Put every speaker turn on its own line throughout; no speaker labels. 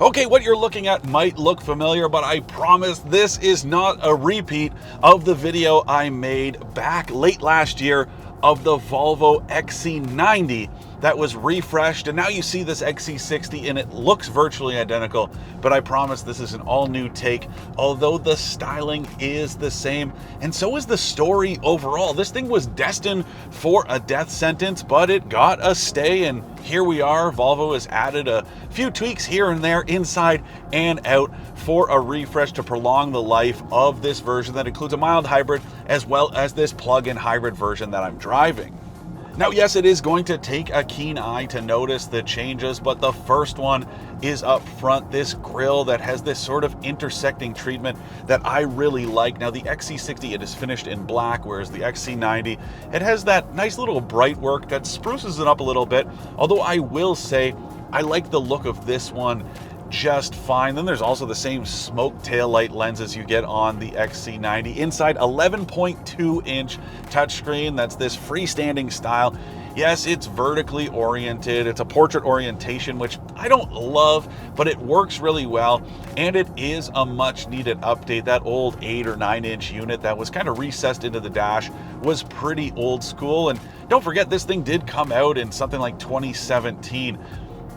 Okay, what you're looking at might look familiar, but I promise this is not a repeat of the video I made back late last year of the Volvo XC90 that was refreshed, and now you see this XC60 and it looks virtually identical, but I promise this is an all-new take, although the styling is the same, and so is the story overall. This thing was destined for a death sentence, but it got a stay, and here we are. Volvo has added a few tweaks here and there, inside and out, for a refresh to prolong the life of this version that includes a mild hybrid, as well as this plug-in hybrid version that I'm driving. Now, yes, it is going to take a keen eye to notice the changes, but the first one is up front, this grille that has this sort of intersecting treatment that I really like. Now, the XC60, it is finished in black, whereas the XC90, it has that nice little bright work that spruces it up a little bit, although I will say I like the look of this one just fine. Then there's also the same smoke taillight lenses you get on the XC90. Inside, 11.2 inch touchscreen. That's this freestanding style. Yes, it's vertically oriented. It's a portrait orientation, which I don't love, but it works really well. And it is a much needed update. That old 8 or 9 inch unit that was kind of recessed into the dash was pretty old school. And don't forget, this thing did come out in something like 2017.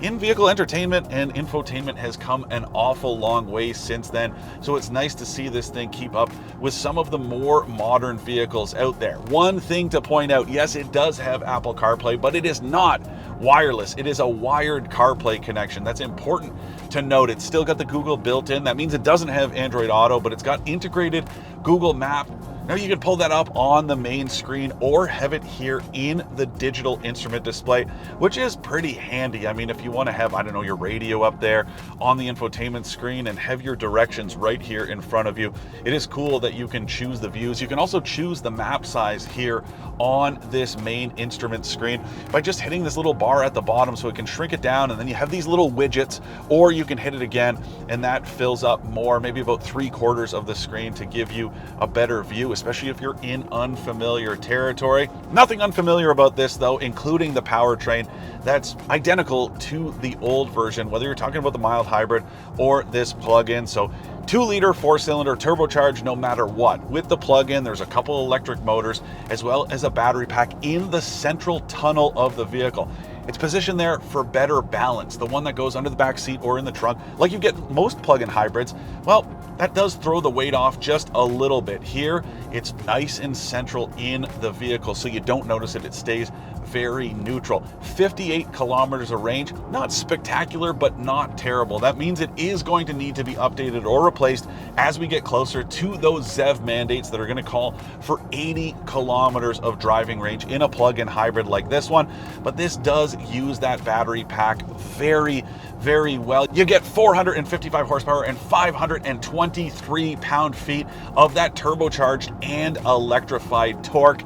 In-vehicle entertainment and infotainment has come an awful long way since then, so it's nice to see this thing keep up with some of the more modern vehicles out there. One thing to point out, yes, it does have Apple CarPlay, but it is not wireless. It is a wired CarPlay connection. That's important to note. It's still got the Google built in. That means it doesn't have Android Auto, but it's got integrated Google Map. Now you can pull that up on the main screen or have it here in the digital instrument display, which is pretty handy. I mean, if you want to have, I don't know, your radio up there on the infotainment screen and have your directions right here in front of you, it is cool that you can choose the views. You can also choose the map size here on this main instrument screen by just hitting this little bar at the bottom, so it can shrink it down, and then you have these little widgets, or you can hit it again and that fills up more, maybe about 3/4 of the screen, to give you a better view, especially if you're in unfamiliar territory. Nothing unfamiliar about this though, including the powertrain that's identical to the old version, whether you're talking about the mild hybrid or this plug-in. So 2-liter 4-cylinder turbocharged no matter what. With the plug-in, there's a couple electric motors as well as a battery pack in the central tunnel of the vehicle. It's positioned there for better balance. The one that goes under the back seat or in the trunk, like you get most plug-in hybrids, well, that does throw the weight off just a little bit. Here, it's nice and central in the vehicle, so you don't notice it. It stays very neutral. 58 kilometers of range, not spectacular, but not terrible. That means it is going to need to be updated or replaced as we get closer to those ZEV mandates that are going to call for 80 kilometers of driving range in a plug-in hybrid like this one. But this does use that battery pack very, very well. You get 455 horsepower and 523 pound-feet of that turbocharged and electrified torque.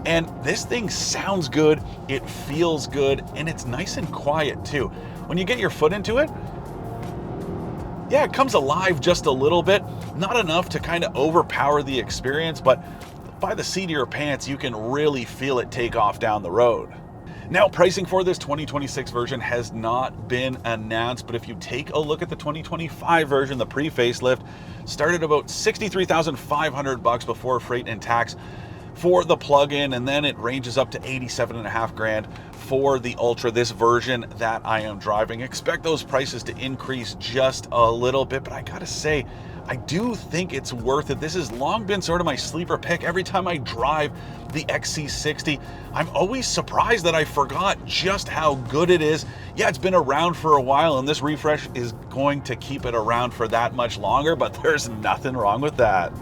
And this thing sounds good, it feels good, and it's nice and quiet too. When you get your foot into it, yeah, it comes alive just a little bit. Not enough to kind of overpower the experience, but by the seat of your pants, you can really feel it take off down the road. Now, pricing for this 2026 version has not been announced, but if you take a look at the 2025 version, the pre-facelift started about $63,500 before freight and tax for the plug-in, and then it ranges up to $87.5 grand for the Ultra, this version that I am driving. Expect those prices to increase just a little bit, but I gotta say, I do think it's worth it. This has long been sort of my sleeper pick. Every time I drive the XC60, I'm always surprised that I forgot just how good it is. Yeah, it's been around for a while, and this refresh is going to keep it around for that much longer, but there's nothing wrong with that.